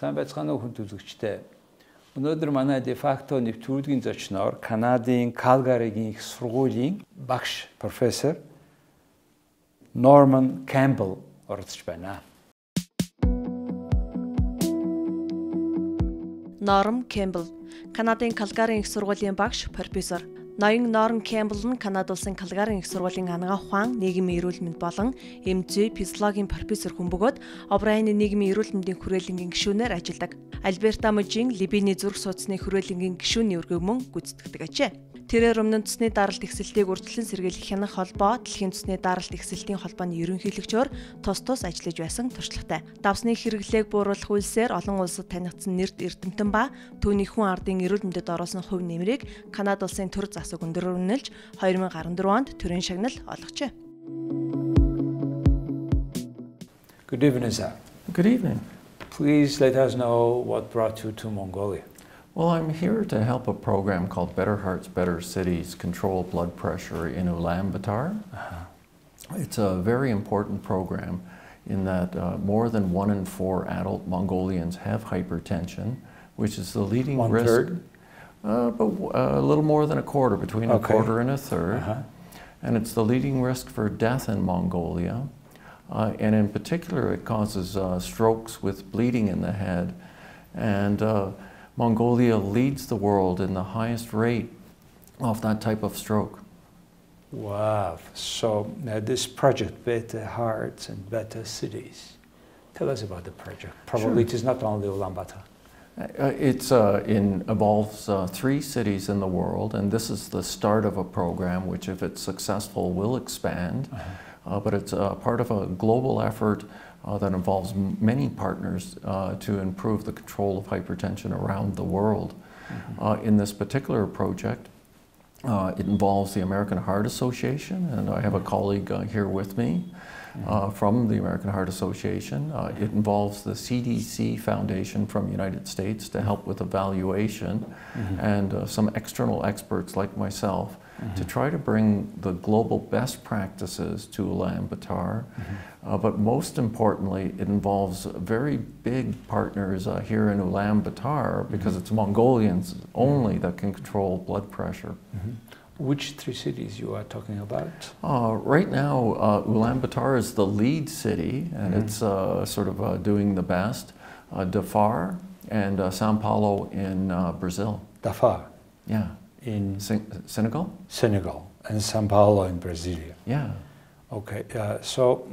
Сайн байцгаана уу хүн үзэгчдээ. Өнөөдөр манай де факто нэвтрүүлгийн зочноор Канадын Калгарийн Их Сургуулийн багш профессор Норман Камбелл оролцож байна. Норман Камбелл Канадын Калгарийн Их Сургуулийн багш профессор. Ноён Норман Камбелл нь Канад улсын Калгарийн Их Сургуулийн анагаах ухаан, нийгмийн эрүүл мэнд болон эмзэг, физиологийн профессор хүн бөгөөд Обрайны нийгмийн эрүүл мэндийн хүрээлэнгийн гишүүнээр ажилладаг. Альберта мужийн Либиний зүрх судасны хүрээлэнгийн гишүүний өргөмөн гүйцэтгэдэг ажээ. Тэрээр өмнө Цусны даралт ихсэлтийг үргэлжлэн сэргийлэх хянах холбоо дэлхийн Цусны даралт ихсэлтийн холбооны ерөнхийлөгчөөр тус ажиллаж байсан туршлагатай. Давсны хэрэглээг бууруулах үйлсээр олон улсад танигдсан нэрд эрдэмтэн ба түүний хүн ардын эрүүл мэндэд оруулсан хувь нэмрийг Канад улсын төр засаг өндөрөөр үнэлж 2014 онд төрийн шагнал олгожээ. Good evening, sir. Good evening. Please let us know what brought you to Mongolia. Well, I'm here to help a program called Better Hearts, Better Cities Control Blood Pressure in Ulaanbaatar. It's a very important program in that more than 1 in 4 adult Mongolians have hypertension, which is the leading risk. 1/3? But a little more than a quarter, between a quarter and a third. And it's the leading risk for death in Mongolia. And in particular, it causes strokes with bleeding in the head. And Mongolia leads the world in the highest rate of that type of stroke. Wow. So this project, Better Hearts and Better Cities. Tell us about the project. Probably it is not only Ulaanbaatar. It involves 3 cities in the world, and this is the start of a program which, if it's successful, will expand. But it's part of a global effort that involves many partners to improve the control of hypertension around the world. In this particular project, it involves the American Heart Association, and I have a colleague here with me from the American Heart Association. It involves the CDC Foundation from the United States to help with evaluation, and some external experts like myself to try to bring the global best practices to Ulaanbaatar. But most importantly, it involves very big partners here in Ulaanbaatar, because it's Mongolians only that can control blood pressure. Which 3 cities you are talking about? Right now, Ulaanbaatar is the lead city, and it's sort of doing the best. Dhafar and São Paulo in Brazil. Dhafar? Yeah. In Senegal? Senegal, and São Paulo in Brazil. Yeah. Okay, so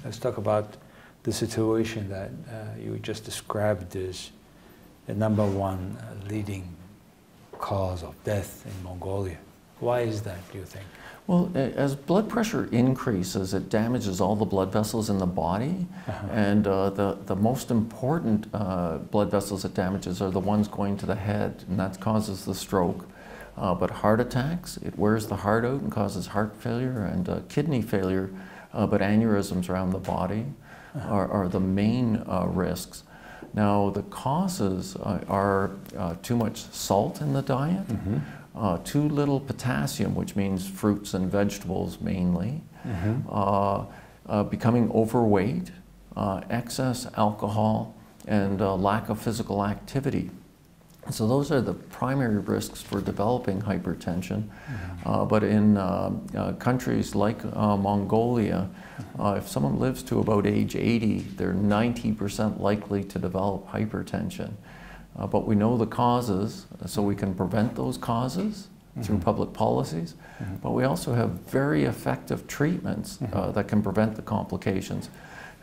let's talk about the situation that you just described as the #1 leading cause of death in Mongolia. Why is that, do you think? Well, as blood pressure increases, it damages all the blood vessels in the body, and the most important blood vessels it damages are the ones going to the head, and that causes the stroke. But heart attacks, it wears the heart out and causes heart failure and kidney failure, but aneurysms around the body are the main risks. Now, the causes are too much salt in the diet, too little potassium, which means fruits and vegetables mainly, becoming overweight, excess alcohol, and lack of physical activity. So those are the primary risks for developing hypertension. But in countries like Mongolia, if someone lives to about age 80, they're 90% likely to develop hypertension. But we know the causes, so we can prevent those causes through public policies. But we also have very effective treatments that can prevent the complications.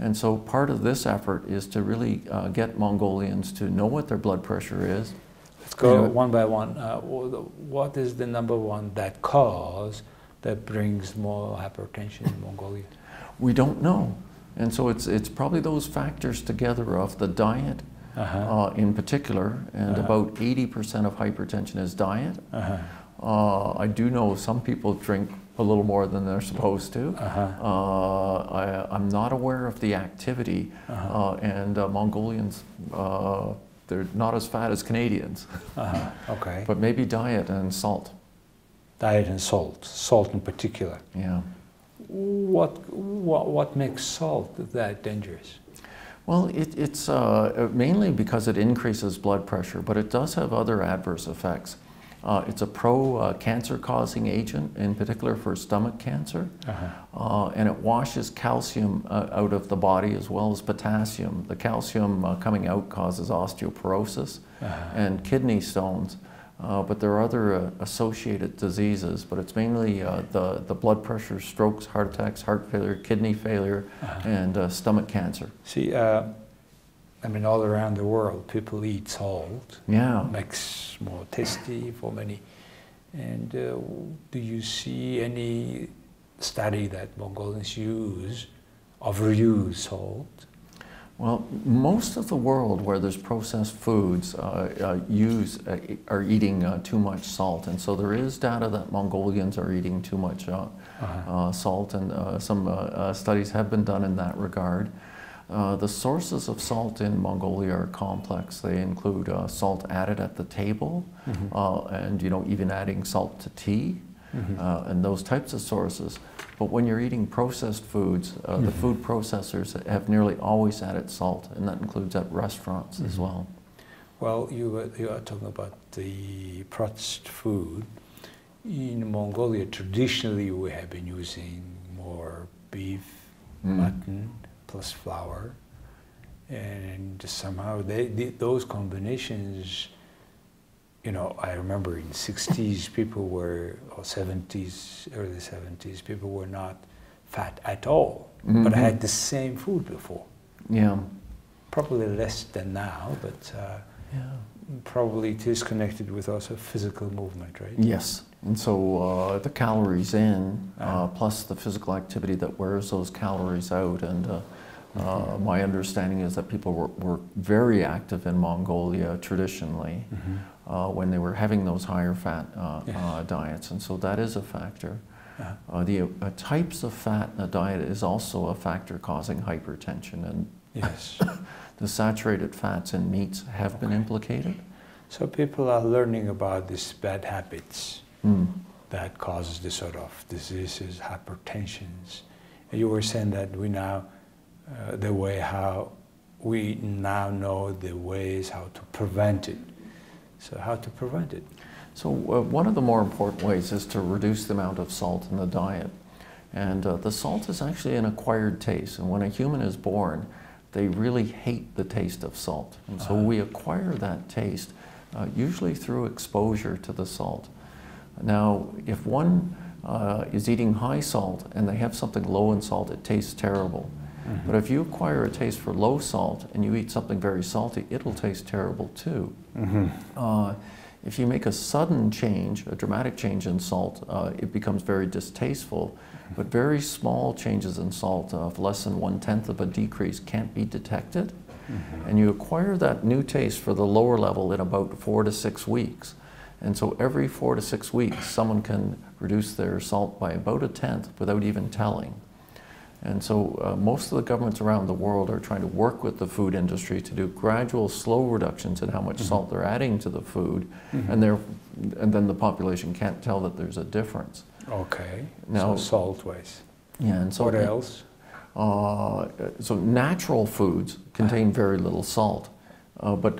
And so part of this effort is to really get Mongolians to know what their blood pressure is. Let's go one by one. What is the #1 cause that brings more hypertension in Mongolia? We don't know. And so it's probably those factors together of the diet in particular, and about 80% of hypertension is diet. I do know some people drink a little more than they're supposed to. I'm not aware of the activity, and Mongolians, they're not as fat as Canadians. Okay. But maybe diet and salt. Diet and salt. Salt in particular. Yeah. What makes salt that dangerous? Well, it's mainly because it increases blood pressure, but it does have other adverse effects. It's a pro-cancer-causing agent, in particular for stomach cancer, and it washes calcium out of the body as well as potassium. The calcium coming out causes osteoporosis and kidney stones, but there are other associated diseases, but it's mainly the blood pressure, strokes, heart attacks, heart failure, kidney failure, and stomach cancer. See, I mean, all around the world, people eat salt. Yeah. Makes more tasty for many. And do you see any study that Mongolians overuse salt? Well, most of the world where there's processed foods are eating too much salt, and so there is data that Mongolians are eating too much salt, and some studies have been done in that regard. The sources of salt in Mongolia are complex. They include salt added at the table, and even adding salt to tea, and those types of sources. But when you're eating processed foods, the food processors have nearly always added salt, and that includes at restaurants as well. Well, you are talking about the processed food. In Mongolia, traditionally we have been using more beef, mutton, plus flour, and somehow those combinations, I remember in 60s people were, or 70s, early 70s, people were not fat at all, but had the same food before. Yeah. Probably less than now, but probably it is connected with also physical movement, right? Yes, and so the calories in, plus the physical activity that wears those calories out, and my understanding is that people were very active in Mongolia traditionally when they were having those higher fat diets, and so that is a factor. The types of fat in a diet is also a factor causing hypertension, and the saturated fats in meats have been implicated. So people are learning about these bad habits that causes this sort of diseases, hypertensions. And you were saying that we now we now know the ways how to prevent it. So how to prevent it? So one of the more important ways is to reduce the amount of salt in the diet. And the salt is actually an acquired taste. And when a human is born, they really hate the taste of salt. And so we acquire that taste usually through exposure to the salt. Now, if one is eating high salt and they have something low in salt, it tastes terrible. But if you acquire a taste for low salt and you eat something very salty, it'll taste terrible too. If you make a sudden change, a dramatic change in salt, it becomes very distasteful. But very small changes in salt of less than 1/10 of a decrease can't be detected. And you acquire that new taste for the lower level in about 4 to 6 weeks. And so every 4 to 6 weeks, someone can reduce their salt by about 1/10 without even telling. And so most of the governments around the world are trying to work with the food industry to do gradual, slow reductions in how much salt they're adding to the food, and then the population can't tell that there's a difference. Okay, now, so salt-wise. Yeah, and so what else? So natural foods contain very little salt, but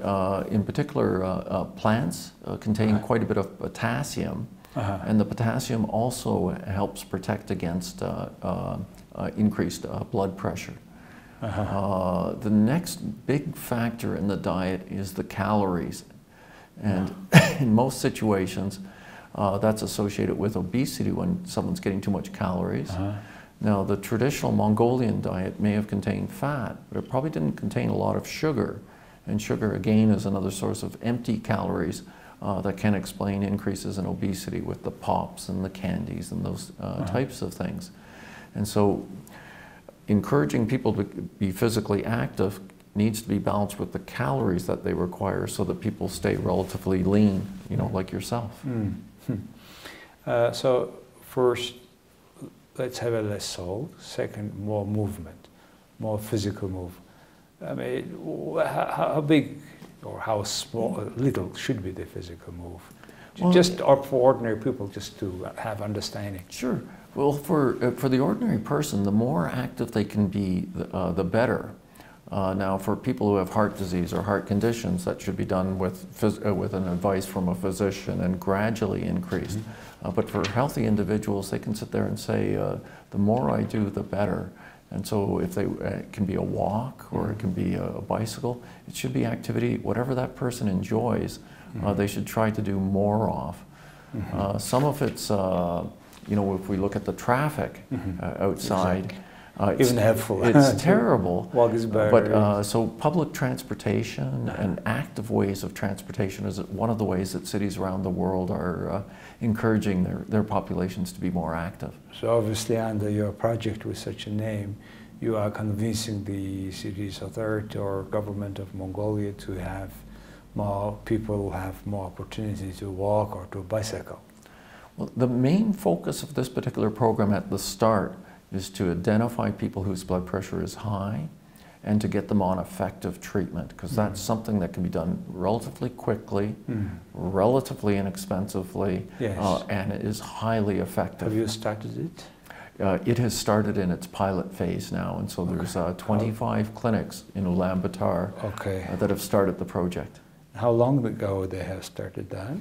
in particular plants contain quite a bit of potassium, and the potassium also helps protect against increased blood pressure. The next big factor in the diet is the calories, and in most situations that's associated with obesity when someone's getting too much calories. Now, the traditional Mongolian diet may have contained fat, but it probably didn't contain a lot of sugar, and sugar again is another source of empty calories that can explain increases in obesity with the pops and the candies and those types of things. And so encouraging people to be physically active needs to be balanced with the calories that they require so that people stay relatively lean, like yourself. So first, let's have a less salt. Second, more movement, more physical movement. I mean, how big or how small, little should be the physical move? Well, just for ordinary people, just to have understanding. Sure. Well, for the ordinary person, the more active they can be, the better. Now, for people who have heart disease or heart conditions, that should be done with an advice from a physician and gradually increased. But for healthy individuals, they can sit there and say, the more I do, the better. And so if it can be a walk or it can be a bicycle, it should be activity, whatever that person enjoys, they should try to do more of. Some of it's, you know, if we look at the traffic outside, even helpful. It's terrible. Walk is better. But so public transportation and active ways of transportation is one of the ways that cities around the world are encouraging their populations to be more active. So obviously under your project with such a name, you are convincing the city's authority or government of Mongolia to have more people have more opportunity to walk or to bicycle. Well, the main focus of this particular program at the start is to identify people whose blood pressure is high and to get them on effective treatment, because that's something that can be done relatively quickly, relatively inexpensively, and it is highly effective. Have you started it? It has started in its pilot phase now, and so there's 25 clinics in Ulaanbaatar that have started the project. How long ago they have started that?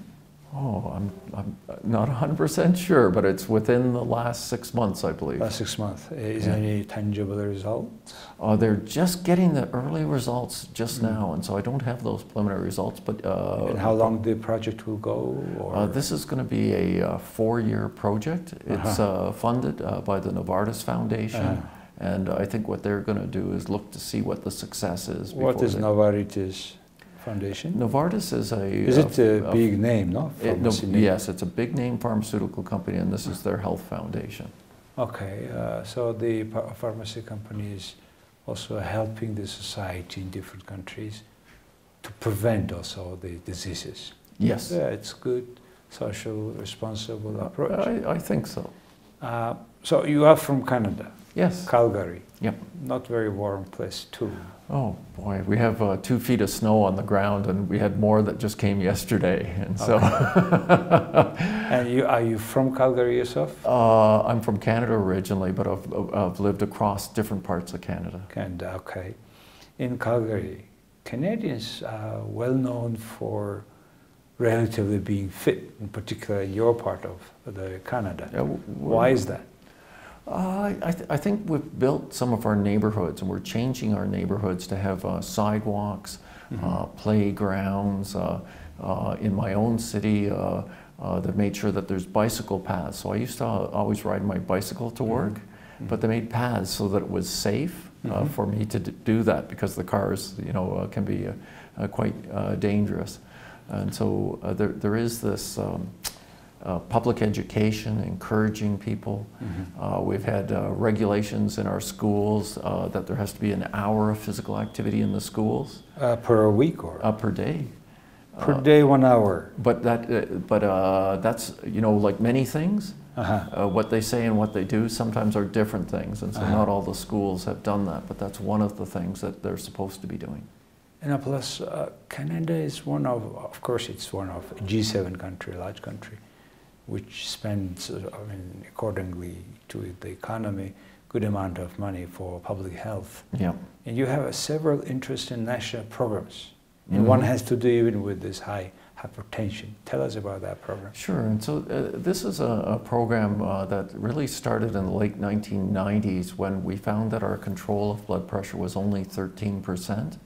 Oh, I'm not 100% sure, but it's within the last 6 months, I believe. Last 6 months. Is there any tangible results? They're just getting the early results just now, and so I don't have those preliminary results. But and how long the project will go? Or? This is going to be a 4-year project. It's funded by the Novartis Foundation, and I think what they're going to do is look to see what the success is. What is Novartis Foundation? Novartis is Is it a big name, no? Yes, it's a big name pharmaceutical company, and this is their health foundation. Okay, so the pharmacy company is also helping the society in different countries to prevent also the diseases. Yes. Yeah, it's good, social, responsible approach. I think so. So you are from Canada? Yes. Calgary? Yep. Not very warm place too. Oh boy, we have 2 feet of snow on the ground, and we had more that just came yesterday, and so. And are you from Calgary yourself? I'm from Canada originally, but I've lived across different parts of Canada. Canada, okay. In Calgary, Canadians are well known for relatively being fit, in particular in your part of the Canada. Why is that? I think we've built some of our neighborhoods, and we're changing our neighborhoods to have sidewalks, playgrounds. In my own city, they've made sure that there's bicycle paths. So I used to always ride my bicycle to work, but they made paths so that it was safe for me to do that, because the cars, you know, can be quite dangerous. And so there is this public education, encouraging people. We've had regulations in our schools that there has to be an hour of physical activity in the schools. Per week or? Per day. Per day, 1 hour. But that's, you know, like many things, what they say and what they do sometimes are different things, and so not all the schools have done that, but that's one of the things that they're supposed to be doing. And plus, Canada is of course, it's one of G7 country, large country, which spends, accordingly to the economy, good amount of money for public health. Yeah. And you have several interesting national programs. And one has to do even with this high hypertension. Tell us about that program. Sure, and so this is a program that really started in the late 1990s, when we found that our control of blood pressure was only 13%.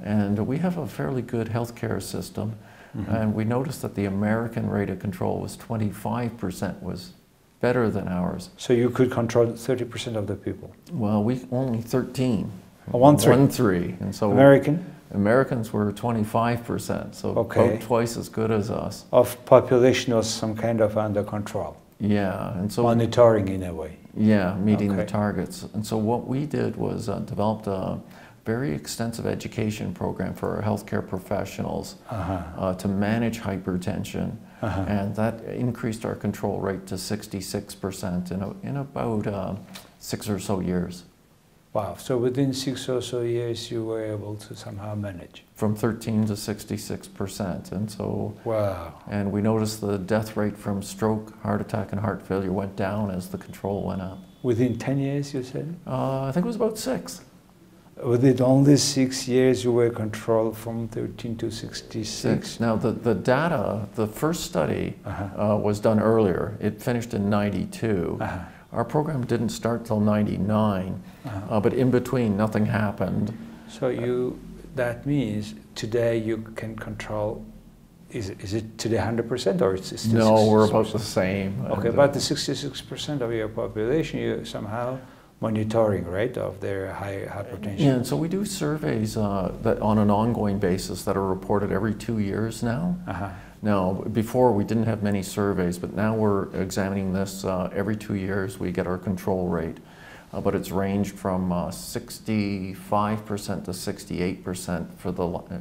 And we have a fairly good healthcare system. And we noticed that the American rate of control was 25%, was better than ours. So you could control 30% of the people? Well, we only 13. Oh, 1-3. 1-3. And so Americans were 25%, so about twice as good as us. Of population was some kind of under control? Yeah, and so monitoring in a way? Yeah, meeting the targets. And so what we did was developed a very extensive education program for our healthcare professionals to manage hypertension, and that increased our control rate to 66% in about 6 or so years. Wow, so within 6 or so years you were able to somehow manage? From 13 to 66%, and so, wow. And we noticed the death rate from stroke, heart attack, and heart failure went down as the control went up. Within 10 years, you said? I think it was about 6. Was it only 6 years you were controlled from 13 to 66? Now the data, the first study was done earlier. It finished in 92. Our program didn't start till 99, but in between nothing happened. So that means today you can control, is it today 100% or it's still 66%? No, we're about the same. Okay, about the 66% of your population you somehow monitoring, right, of their high hypertension. Yeah, and so we do surveys that on an ongoing basis that are reported every 2 years now. Now, before we didn't have many surveys, but now we're examining this every 2 years. We get our control rate, but it's ranged from 65% to 68% for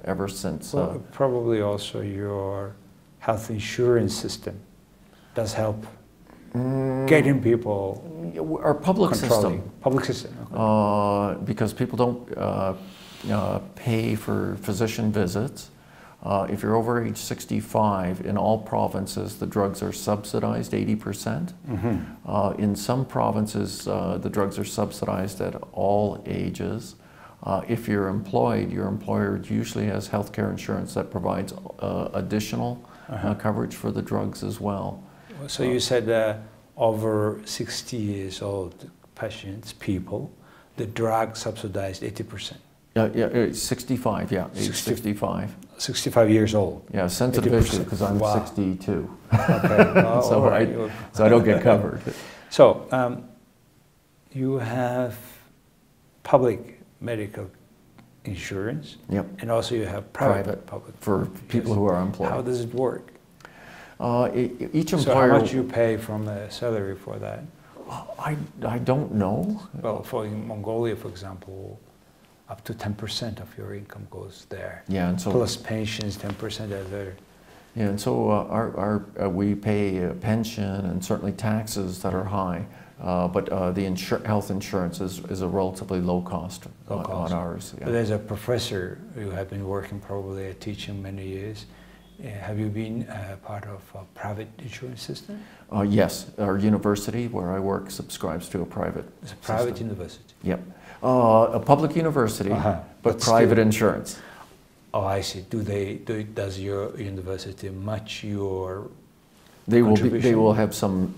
ever since. Well, probably also your health insurance system does help. Getting people, our public system, okay. Because people don't pay for physician visits. If you're over age 65, in all provinces, the drugs are subsidized 80%. In some provinces, the drugs are subsidized at all ages. If you're employed, your employer usually has healthcare insurance that provides additional coverage for the drugs as well. So you said over 60 years old patients, people, the drug subsidized 80%. Yeah, 65, yeah, age 65. 65 years old. Yeah, sensitive issue because I'm 62. Okay. So I don't get covered. So you have public medical insurance. Yep. And also you have private public. For people who are employed. How does it work? Each employer. So how much you pay from the salary for that? I don't know. Well, in Mongolia, for example, up to 10% of your income goes there. Yeah, and so plus pensions, 10% other. Yeah, and so we pay pension and certainly taxes that are high, but the health insurance is a relatively low cost on ours. Yeah. But as a professor, you have been working probably teaching many years. Have you been part of a private insurance system? Yes, our university where I work subscribes to a private. It's a private university. Yep, a public university, but private insurance. Oh, I see. Does your university match your? They will have some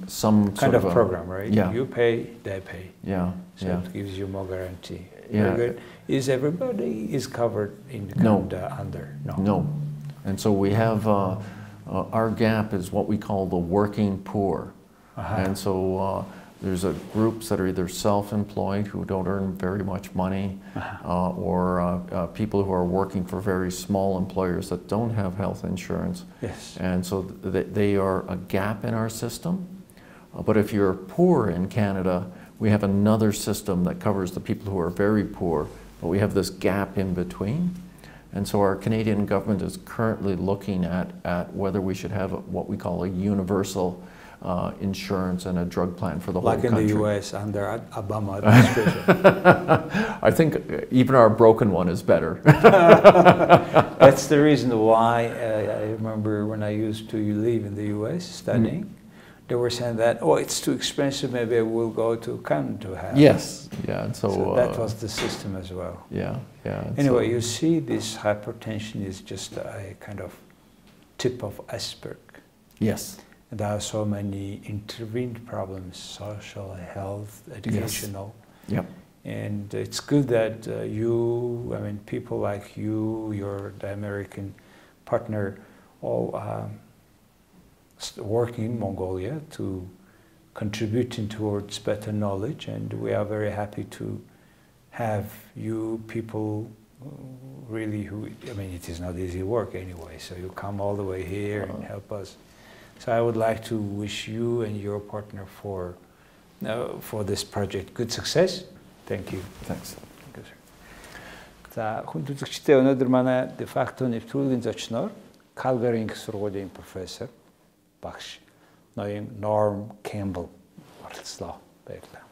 kind of program, right? Yeah. You pay, they pay. Yeah. So it gives you more guarantee. Yeah. Very good. Is everybody covered in Canada under? No. No. And so we have our gap is what we call the working poor, and so there's groups that are either self-employed who don't earn very much money, or people who are working for very small employers that don't have health insurance. Yes. And so they are a gap in our system. But if you're poor in Canada, we have another system that covers the people who are very poor, but we have this gap in between. And so our Canadian government is currently looking at whether we should have what we call a universal insurance and a drug plan for the whole country. Like in the U.S. under Obama administration. I think even our broken one is better. That's the reason why I remember when I used to live in the U.S. studying, they were saying that, oh, it's too expensive, maybe I will go to Canada to have. Yes, yeah, and so that was the system as well. Yeah, yeah. Anyway, you see, this hypertension is just a kind of tip of iceberg. Yes. And there are so many intervened problems: social, health, educational. Yes. Yep. And it's good that people like you, the American partner, all working in Mongolia to contributing towards better knowledge, and we are very happy to have you people really it is not easy work anyway, so you come all the way here and help us. So I would like to wish you and your partner for this project good success. Thank you. Thanks. Thank you, sir. За хүн үзэгчдээ өнөөдөр манай de facto нэвтрүүлгийн зочноор Калгарийн Их Сургуулийн профессор багш ноён Норман Камбелл оролцлоо. Баярлалаа.